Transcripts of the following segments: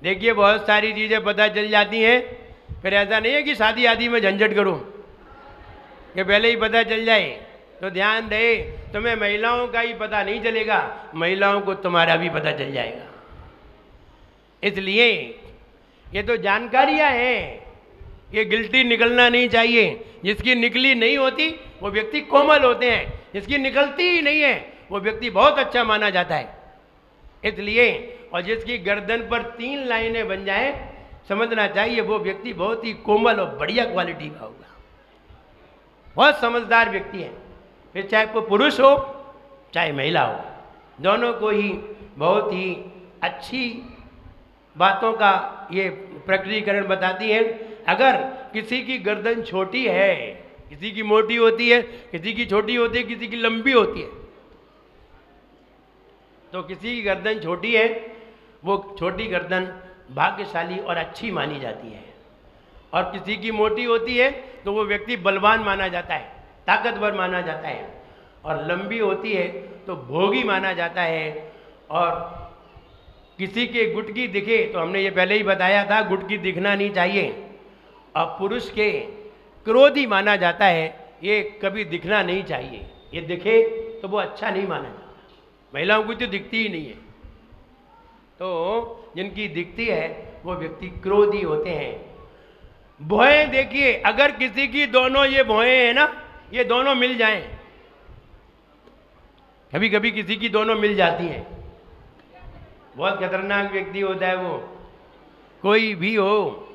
देखिए बहुत सारी चीज़ें पता चल जाती हैं, फिर ऐसा नहीं है कि शादी आदि में झंझट करो कि पहले ही पता चल जाए। तो ध्यान दे, तुम्हें महिलाओं का ही पता नहीं चलेगा, महिलाओं को तुम्हारा भी पता चल जाएगा। इसलिए ये तो जानकारियां हैं, ये गिल्टी निकलना नहीं चाहिए। जिसकी निकली नहीं होती वो व्यक्ति कोमल होते हैं, जिसकी निकलती ही नहीं है वो व्यक्ति बहुत अच्छा माना जाता है। इसलिए और जिसकी गर्दन पर 3 लाइनें बन जाए, समझना चाहिए वो व्यक्ति बहुत ही कोमल और बढ़िया क्वालिटी का होगा, बहुत समझदार व्यक्ति है। फिर चाहे वो पुरुष हो चाहे महिला हो, दोनों को ही बहुत ही अच्छी बातों का ये प्रकटीकरण बताती है। अगर किसी की गर्दन छोटी है, किसी की मोटी होती है, किसी की छोटी होती है, किसी की लंबी होती है, तो किसी की गर्दन छोटी है वो छोटी गर्दन भाग्यशाली और अच्छी मानी जाती है, और किसी की मोटी होती है तो वो व्यक्ति बलवान माना जाता है, ताकतवर माना जाता है, और लंबी होती है तो भोगी माना जाता है। और किसी के गुटकी दिखे तो हमने ये पहले ही बताया था, गुटकी दिखना नहीं चाहिए। और पुरुष के क्रोधी माना जाता है, ये कभी दिखना नहीं चाहिए, ये दिखे तो वो अच्छा नहीं माना जाता। महिलाओं को तो दिखती ही नहीं है, तो जिनकी दिखती है वो व्यक्ति क्रोधी होते हैं। भौहें देखिए, अगर किसी की दोनों ये भौहें हैं ना, ये दोनों मिल जाएं, कभी कभी किसी की दोनों मिल जाती हैं, बहुत खतरनाक व्यक्ति होता है वो। कोई भी हो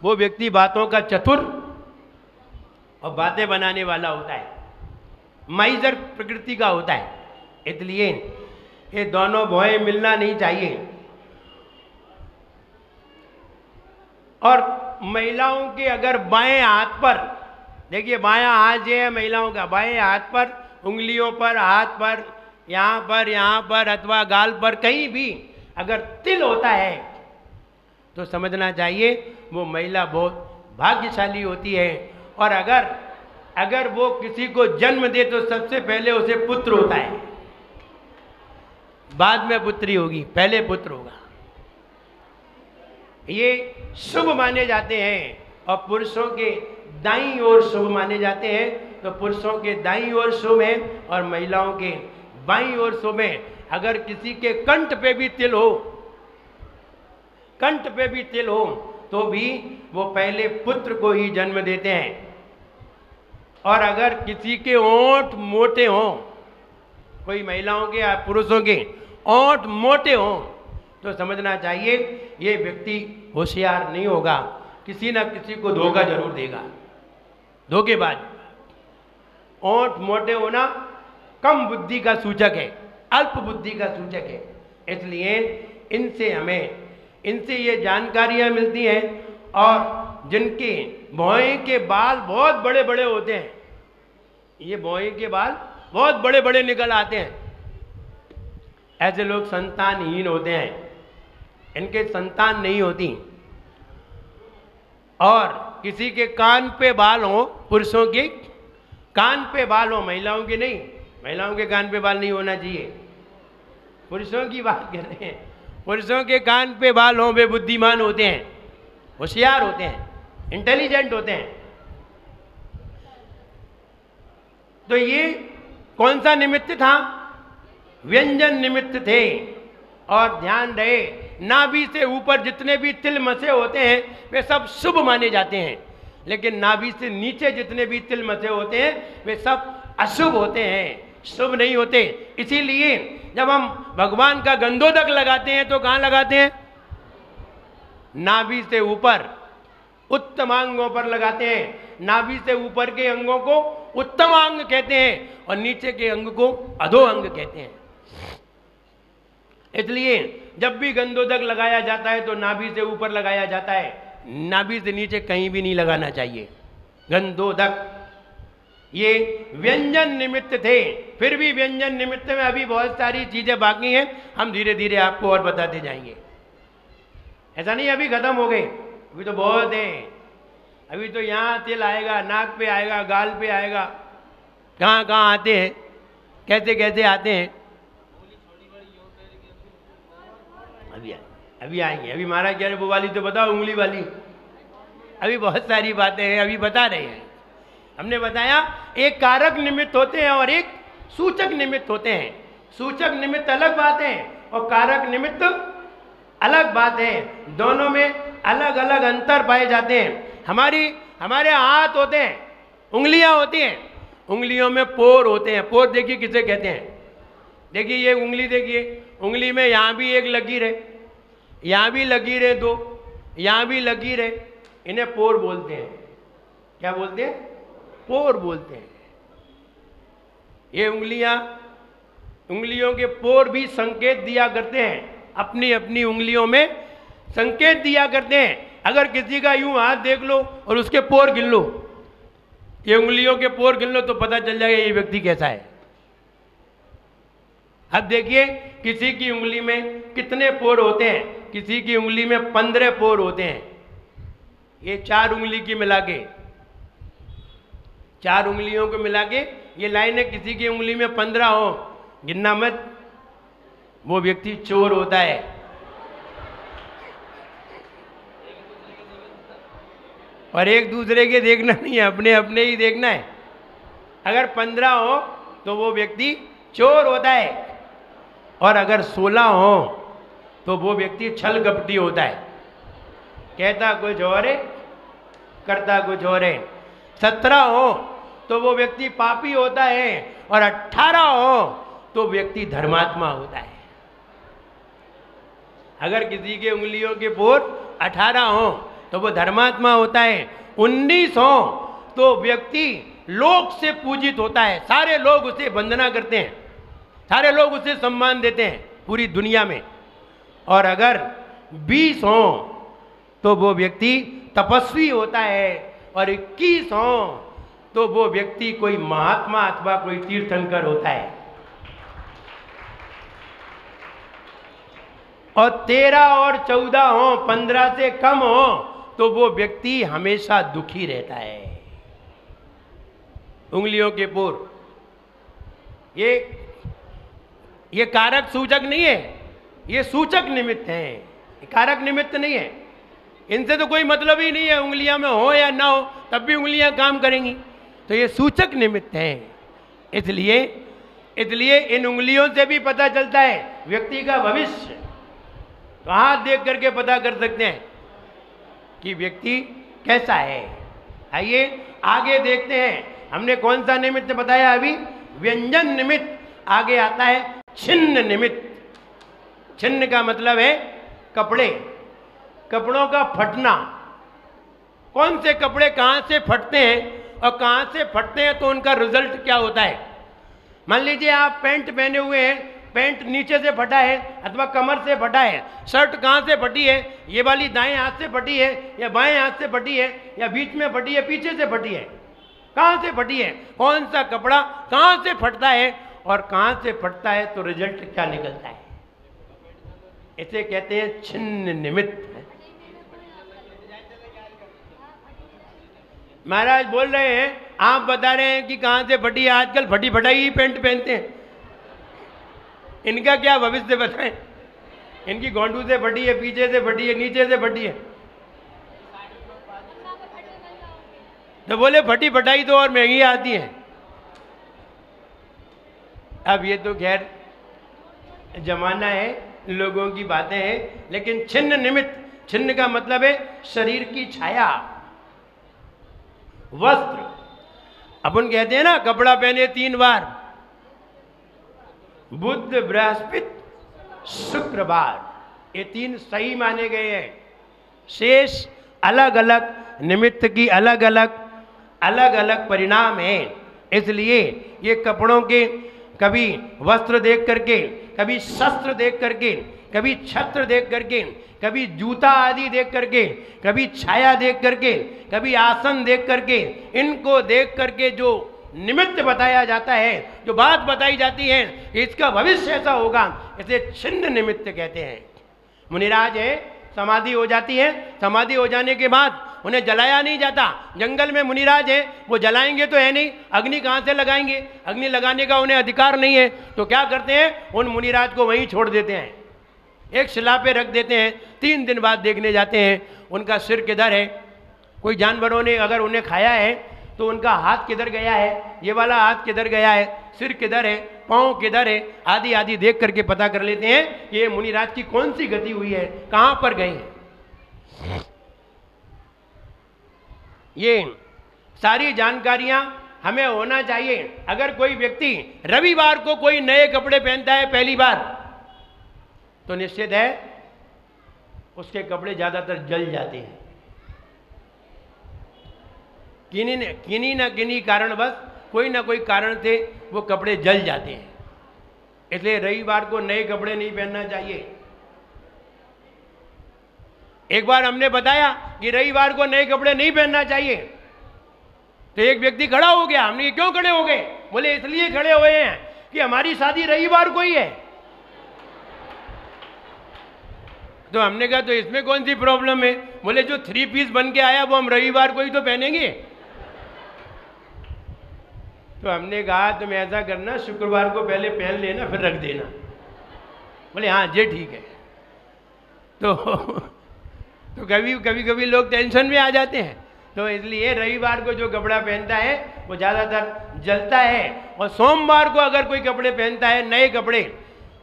वो व्यक्ति बातों का चतुर और बातें बनाने वाला होता है, माइजर प्रकृति का होता है। इसलिए ये दोनों भौहें मिलना नहीं चाहिए। और महिलाओं के अगर बाएं हाथ पर, देखिए बायां हाथ जो है महिलाओं का, बाएं हाथ पर उंगलियों पर, हाथ पर, यहाँ पर अथवा गाल पर कहीं भी अगर तिल होता है तो समझना चाहिए वो महिला बहुत भाग्यशाली होती है। और अगर वो किसी को जन्म दे तो सबसे पहले उसे पुत्र होता है, बाद में पुत्री होगी, पहले पुत्र होगा। ये शुभ माने जाते हैं, और पुरुषों के दाईं ओर शुभ माने जाते हैं, तो पुरुषों के दाईं ओर शुभ है और महिलाओं के बाईं ओर शुभ है। अगर किसी के कंठ पे भी तिल हो, कंठ पे भी तिल हो तो भी वो पहले पुत्र को ही जन्म देते हैं। और अगर किसी के ओंठ मोटे हों, कोई महिलाओं के या पुरुषों के ओंठ मोटे हों, तो समझना चाहिए ये व्यक्ति होशियार नहीं होगा, किसी ना किसी को धोखा जरूर देगा, धोखेबाज। ओंठ मोटे होना कम बुद्धि का सूचक है, अल्प बुद्धि का सूचक है। इसलिए इनसे ये जानकारियां मिलती हैं। और जिनके भौहें के बाल बहुत बड़े बड़े होते हैं, ये भौहें के बाल बहुत बड़े बड़े निकल आते हैं, ऐसे लोग संतानहीन होते हैं, इनके संतान नहीं होती। और किसी के कान पे बाल हो, पुरुषों के कान पे बाल हो, महिलाओं के नहीं, महिलाओं के कान पे बाल नहीं होना चाहिए, पुरुषों की बात कर रहे हैं। पुरुषों के कान पे बाल हो, वे बुद्धिमान होते हैं, होशियार होते हैं, इंटेलिजेंट होते हैं। तो ये कौन सा निमित्त था? व्यंजन निमित्त थे। और ध्यान रहे, नाभि से ऊपर जितने भी तिल मसे होते हैं वे सब शुभ माने जाते हैं, लेकिन नाभि से नीचे जितने भी तिल मसे होते हैं वे सब अशुभ होते हैं, शुभ नहीं होते। इसीलिए जब हम भगवान का गंधोदक लगाते हैं तो कहाँ लगाते हैं? नाभि से ऊपर उत्तमांगों पर लगाते हैं। नाभि से ऊपर के अंगों को उत्तमांग कहते हैं और नीचे के अंग को अधोअंग कहते हैं। इसलिए जब भी गंधोदक लगाया जाता है तो नाभि से ऊपर लगाया जाता है, नाभि से नीचे कहीं भी नहीं लगाना चाहिए गंधोदक। ये व्यंजन निमित्त थे। फिर भी व्यंजन निमित्त में अभी बहुत सारी चीजें बाकी हैं, हम धीरे धीरे आपको और बताते जाएंगे। ऐसा नहीं अभी खत्म हो गए, अभी तो बहुत है। अभी तो यहाँ तिल आएगा, नाक पे आएगा, गाल पे आएगा, कहाँ कहाँ आते हैं, कैसे कैसे आते हैं, अभी अभी आएंगे, अभी महाराज कह रहे वो वाली तो बताओ, उंगली वाली। अभी बहुत सारी बातें हैं, अभी बता रहे हैं। हमने बताया एक कारक निमित्त होते हैं और एक सूचक निमित्त होते हैं। सूचक निमित्त अलग बात है और कारक निमित्त अलग बात है। दोनों में अलग अलग अंतर पाए जाते हैं। हमारे हाथ होते हैं, उंगलियां होती हैं, उंगलियों में पोर होते हैं। पोर देखिए किसे कहते हैं? देखिए ये उंगली, देखिए उंगली में यहाँ भी एक लकीर है, यहाँ भी लकीर है, दो यहाँ भी लकीर है, इन्हें पोर बोलते हैं। क्या बोलते हैं? पोर बोलते हैं। ये उंगलियों के पोर भी संकेत दिया करते हैं, अपनी अपनी उंगलियों में संकेत दिया करते हैं। अगर किसी का यूं हाथ देख लो और उसके पोर गिन लो, ये उंगलियों के पोर गिन लो, तो पता चल जाएगा ये व्यक्ति कैसा है। अब देखिए किसी की उंगली में कितने पोर होते हैं। किसी की उंगली में 15 पोर होते हैं। ये 4 उंगली की मिला के, 4 उंगलियों को मिला के ये लाइन है। किसी की उंगली में 15 हो, गिनना मत, वो व्यक्ति चोर होता है। और एक दूसरे के देखना नहीं है, अपने अपने ही देखना है। अगर 15 हो तो वो व्यक्ति चोर होता है, और अगर 16 हो तो वो व्यक्ति छल कपटी होता है। कहता कुछ और है, करता कुछ और है। 17 हो तो वो व्यक्ति पापी होता है, और 18 हो तो व्यक्ति धर्मात्मा होता है। अगर किसी के उंगलियों के पोर 18 हो तो वो धर्मात्मा होता है। 19 हो तो व्यक्ति लोक से पूजित होता है, सारे लोग उसे वंदना करते हैं, सारे लोग उसे सम्मान देते हैं पूरी दुनिया में। और अगर 20 हो तो वो व्यक्ति तपस्वी होता है, और 21 हो तो वो व्यक्ति कोई महात्मा अथवा कोई तीर्थंकर होता है। और 13 और 14 हो, 15 से कम हो तो वो व्यक्ति हमेशा दुखी रहता है। उंगलियों के पोर ये कारक सूचक नहीं है, ये सूचक निमित्त है, कारक निमित्त नहीं है। इनसे तो कोई मतलब ही नहीं है, उंगलियां में हो या ना हो तब भी उंगलियां काम करेंगी। तो ये सूचक निमित्त हैं। इसलिए इन उंगलियों से भी पता चलता है व्यक्ति का भविष्य। तो हाथ देख करके पता कर सकते हैं कि व्यक्ति कैसा है। आइए आगे देखते हैं, हमने कौन सा निमित्त बताया अभी? व्यंजन निमित्त। आगे आता है छिन्न निमित्त। छिन्न का मतलब है कपड़े, कपड़ों का फटना। कौन से कपड़े कहाँ से फटते हैं और कहाँ से फटते हैं तो उनका रिजल्ट क्या होता है। मान लीजिए आप पैंट पहने हुए हैं, पैंट नीचे से फटा है अथवा कमर से फटा है। शर्ट कहाँ से फटी है? ये वाली दाएं हाथ से फटी है या बाएं हाथ से फटी है या बीच में फटी है, पीछे से फटी है? कहाँ से फटी है? कौन सा कपड़ा कहाँ से फटता है और कहाँ से फटता है तो रिजल्ट क्या निकलता है। इसे कहते हैं छिन्न निमित्त। महाराज बोल रहे हैं, आप बता रहे हैं कि कहाँ से फटी है। आजकल फटी फटाई ही पैंट पहनते हैं। इनका क्या भविष्य बताएं? इनकी गोंडू से फटी है, पीछे से फटी है, नीचे से फटी है। तो बोले फटी फटाई तो और महंगी आती है। अब ये तो खैर जमाना है, लोगों की बातें हैं। लेकिन छिन्न निमित्त, छिन्न का मतलब है शरीर की छाया, वस्त्र। अपन कहते हैं ना कपड़ा पहने 3 बार, बुध बृहस्पति शुक्रवार, ये 3 सही माने गए हैं। शेष अलग अलग निमित्त की अलग अलग परिणाम हैं। इसलिए ये कपड़ों के कभी वस्त्र देख करके, कभी शस्त्र देख करके, कभी छत्र देख करके, कभी जूता आदि देख करके, कभी छाया देख करके, कभी आसन देख करके, इनको देख करके जो निमित्त बताया जाता है, जो बात बताई जाती है इसका भविष्य ऐसा होगा, इसे छिन्न निमित्त कहते हैं। मुनिराज है, समाधि हो जाती है, समाधि हो जाने के बाद उन्हें जलाया नहीं जाता। जंगल में मुनिराज है, वो जलाएंगे तो है नहीं, अग्नि कहाँ से लगाएंगे? अग्नि लगाने का उन्हें अधिकार नहीं है। तो क्या करते हैं, उन मुनिराज को वहीं छोड़ देते हैं। एक शिला पे रख देते हैं, 3 दिन बाद देखने जाते हैं उनका सिर किधर है। कोई जानवरों ने अगर उन्हें खाया है तो उनका हाथ किधर गया है, ये वाला हाथ किधर गया है, सिर किधर है, पाँव किधर है, आदि आदि देख करके पता कर लेते हैं कि ये मुनिराज की कौन सी गति हुई है, कहाँ पर गए हैं। ये सारी जानकारियां हमें होना चाहिए। अगर कोई व्यक्ति रविवार को कोई नए कपड़े पहनता है पहली बार, तो निश्चित है उसके कपड़े ज्यादातर जल जाते हैं। किन्हीं न किन्हीं कारणवश, कोई ना कोई कारण से वो कपड़े जल जाते हैं। इसलिए रविवार को नए कपड़े नहीं पहनना चाहिए। एक बार हमने बताया कि रविवार को नए कपड़े नहीं पहनना चाहिए, तो एक व्यक्ति खड़ा हो गया। हमने क्यों खड़े हो गए? बोले इसलिए खड़े हुए हैं कि हमारी शादी रविवार को ही है। तो हमने कहा तो इसमें कौन सी प्रॉब्लम है? बोले जो 3 पीस बन के आया वो हम रविवार को ही तो पहनेंगे। तो हमने कहा तुम ऐसा करना, शुक्रवार को पहले पहन लेना फिर रख देना। बोले हाँ ये ठीक है। तो कभी लोग टेंशन में आ जाते हैं, तो इसलिए रविवार को जो कपड़ा पहनता है वो ज़्यादातर जलता है, और सोमवार को अगर कोई कपड़े पहनता है नए कपड़े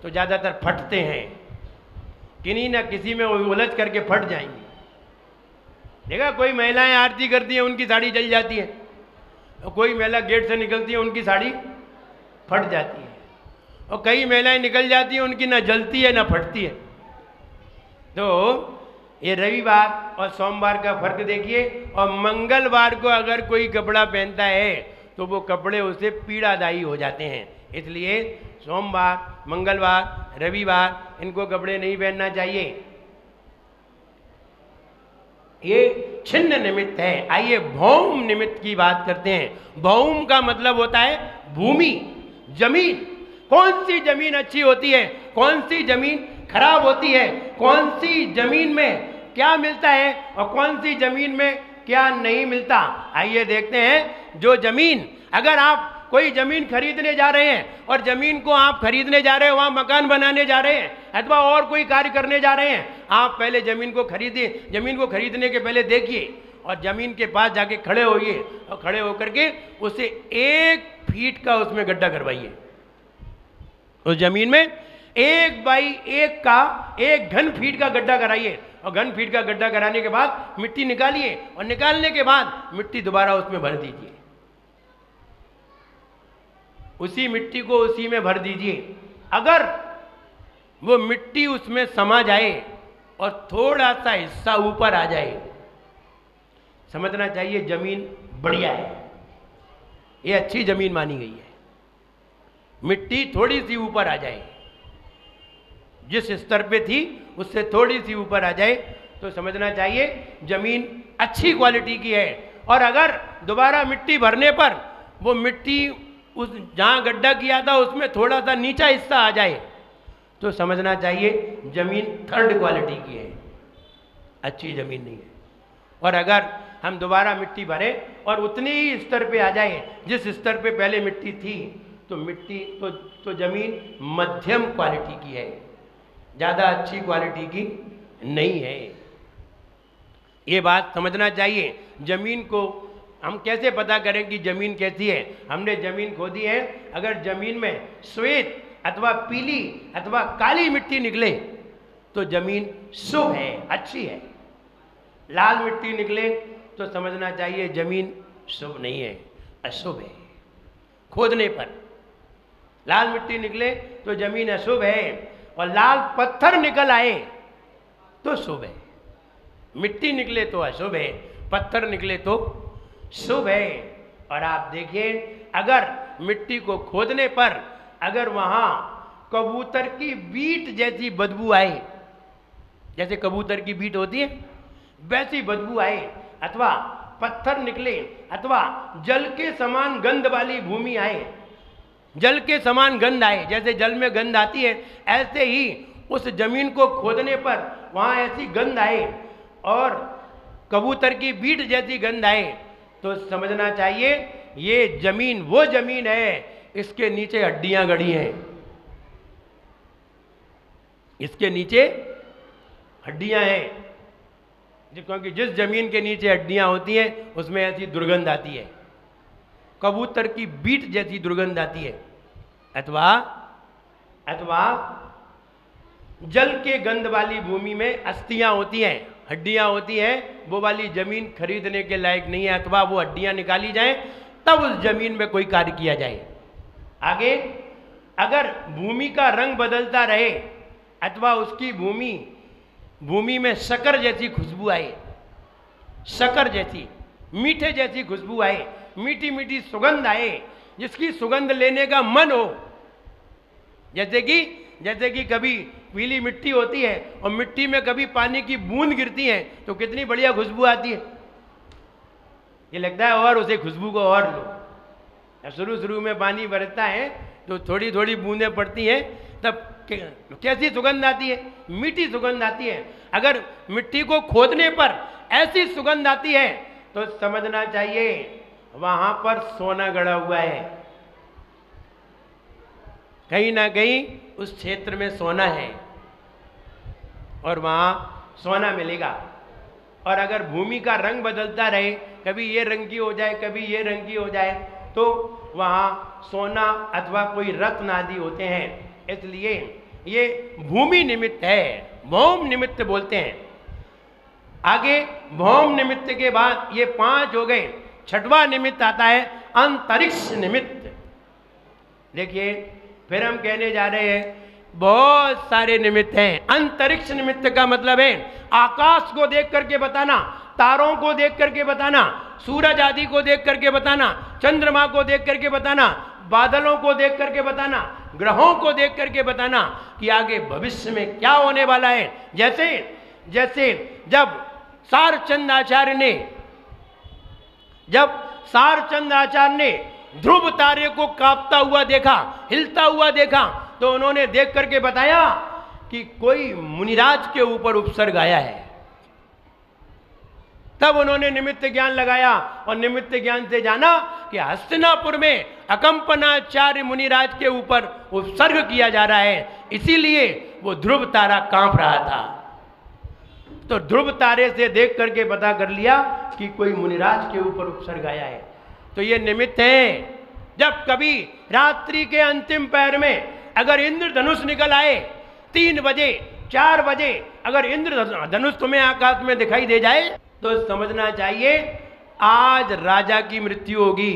तो ज़्यादातर फटते हैं, किन्हीं ना किसी में उलझ करके फट जाएंगी। देखा कोई महिलाएं आरती करती हैं उनकी साड़ी जल जाती है, और कोई महिला गेट से निकलती है उनकी साड़ी फट जाती है, और कई महिलाएं निकल जाती हैं उनकी ना जलती है ना फटती है। तो ये रविवार और सोमवार का फर्क देखिए। और मंगलवार को अगर कोई कपड़ा पहनता है तो वो कपड़े उसे पीड़ादायी हो जाते हैं। इसलिए सोमवार, मंगलवार, रविवार इनको कपड़े नहीं पहनना चाहिए। ये छिन्न निमित्त है। आइए भौम निमित्त की बात करते हैं। भौम का मतलब होता है भूमि, जमीन। कौन सी जमीन अच्छी होती है, कौन सी जमीन खराब होती है, कौन सी जमीन में क्या मिलता है और कौन सी जमीन में क्या नहीं मिलता। आइए देखते हैं। जो जमीन, अगर आप कोई जमीन खरीदने जा रहे हैं और जमीन को आप खरीदने जा रहे हैं, वहां मकान बनाने जा रहे हैं अथवा और कोई कार्य करने जा रहे हैं, आप पहले जमीन को खरीदिए। जमीन को खरीदने के पहले देखिए और जमीन के पास जाके खड़े होइए, और खड़े होकर के उसे 1 फीट का उसमें गड्ढा करवाइए। उस जमीन में 1 बाई 1 का 1 घन फीट का गड्ढा कराइए, और घन फीट का गड्ढा कराने के बाद मिट्टी निकालिए, और निकालने के बाद मिट्टी दोबारा उसमें भर दीजिए। उसी मिट्टी को उसी में भर दीजिए। अगर वो मिट्टी उसमें समा जाए और थोड़ा सा हिस्सा ऊपर आ जाए, समझना चाहिए जमीन बढ़िया है, ये अच्छी जमीन मानी गई है। मिट्टी थोड़ी सी ऊपर आ जाए, जिस स्तर पे थी उससे थोड़ी सी ऊपर आ जाए, तो समझना चाहिए जमीन अच्छी क्वालिटी की है। और अगर दोबारा मिट्टी भरने पर वो मिट्टी उस जहाँ गड्ढा किया था उसमें थोड़ा सा नीचा हिस्सा आ जाए, तो समझना चाहिए जमीन 3rd क्वालिटी की है, अच्छी जमीन नहीं है। और अगर हम दोबारा मिट्टी भरें और उतनी ही स्तर पे आ जाए जिस स्तर पे पहले मिट्टी थी, तो मिट्टी तो जमीन मध्यम क्वालिटी की है, ज़्यादा अच्छी क्वालिटी की नहीं है। ये बात समझना चाहिए। जमीन को हम कैसे पता करें कि जमीन कैसी है? हमने जमीन खोदी है, अगर जमीन में श्वेत अथवा पीली अथवा काली मिट्टी निकले तो जमीन शुभ है, अच्छी है। लाल मिट्टी निकले तो समझना चाहिए जमीन शुभ नहीं है, अशुभ है। खोदने पर लाल मिट्टी निकले तो जमीन अशुभ है, और लाल पत्थर निकल आए तो शुभ है। मिट्टी निकले तो अशुभ है, पत्थर निकले तो शुभ है। और आप देखिए, अगर मिट्टी को खोदने पर अगर वहां कबूतर की बीट जैसी बदबू आए, जैसे कबूतर की बीट होती है वैसी बदबू आए, अथवा पत्थर निकले, अथवा जल के समान गंध वाली भूमि आए, जल के समान गंध आए, जैसे जल में गंध आती है ऐसे ही उस जमीन को खोदने पर वहां ऐसी गंध आए और कबूतर की बीट जैसी गंध आए, तो समझना चाहिए ये जमीन वो जमीन है, इसके नीचे हड्डियां गड़ी हैं। इसके नीचे हड्डियां हैं, क्योंकि जिस जमीन के नीचे हड्डियां होती हैं उसमें ऐसी दुर्गंध आती है, कबूतर की बीट जैसी दुर्गंध आती है। अथवा जल के गंध वाली भूमि में अस्थियां होती हैं, हड्डियां होती हैं, वो वाली जमीन खरीदने के लायक नहीं है, अथवा वो हड्डियां निकाली जाएं तब उस जमीन में कोई कार्य किया जाए। आगे, अगर भूमि का रंग बदलता रहे अथवा उसकी भूमि में शक्कर जैसी खुशबू आए, शक्कर जैसी मीठे जैसी खुशबू आए, मीठी मीठी सुगंध आए, जिसकी सुगंध लेने का मन हो, जैसे कि कभी पीली मिट्टी होती है और मिट्टी में कभी पानी की बूंद गिरती है तो कितनी बढ़िया खुशबू आती है, ये लगता है और उसे खुशबू को और लो। शुरू में पानी बरसता है तो थोड़ी थोड़ी बूंदें पड़ती हैं, तब कैसी सुगंध आती है, मीठी सुगंध आती है। अगर मिट्टी को खोदने पर ऐसी सुगंध आती है तो समझना चाहिए वहां पर सोना गड़ा हुआ है, कहीं ना कहीं उस क्षेत्र में सोना है और वहां सोना मिलेगा। और अगर भूमि का रंग बदलता रहे, कभी ये रंग की हो जाए कभी ये रंग की हो जाए, तो वहां सोना अथवा कोई रत्न आदि होते हैं। इसलिए ये भूमि निमित्त है, भौम निमित्त बोलते हैं। आगे भौम निमित्त के बाद ये 5 हो गए, छठवां निमित्त आता है अंतरिक्ष निमित्त। देखिए, फिर हम कहने जा रहे हैं बहुत सारे निमित्त हैं। अंतरिक्ष निमित्त का मतलब है आकाश को देख करके बताना, तारों को देख करके बताना, सूरज आदि को देख करके बताना, चंद्रमा को देख करके बताना, बादलों को देख करके बताना, ग्रहों को देख करके बताना कि आगे भविष्य में क्या होने वाला है। जैसे जब सारचंद आचार्य ने ध्रुव तारे को कांपता हुआ देखा, हिलता हुआ देखा, तो उन्होंने देख करके बताया कि कोई मुनिराज के ऊपर उपसर्ग आया है। तब उन्होंने निमित्त ज्ञान लगाया और निमित्त ज्ञान से जाना कि हस्तिनापुर में अकंपनाचार्य मुनिराज के ऊपर उपसर्ग किया जा रहा है, इसीलिए वो ध्रुव तारा कांप रहा था। तो ध्रुव तारे से देख करके पता कर लिया कि कोई मुनिराज के ऊपर उपसर्ग आया है। तो ये निमित्त है। जब कभी रात्रि के अंतिम पहर में अगर इंद्रधनुष निकल आए 3 बजे 4 बजे, अगर इंद्रधनुष तुम्हें आकाश में दिखाई दे जाए तो समझना चाहिए आज राजा की मृत्यु होगी।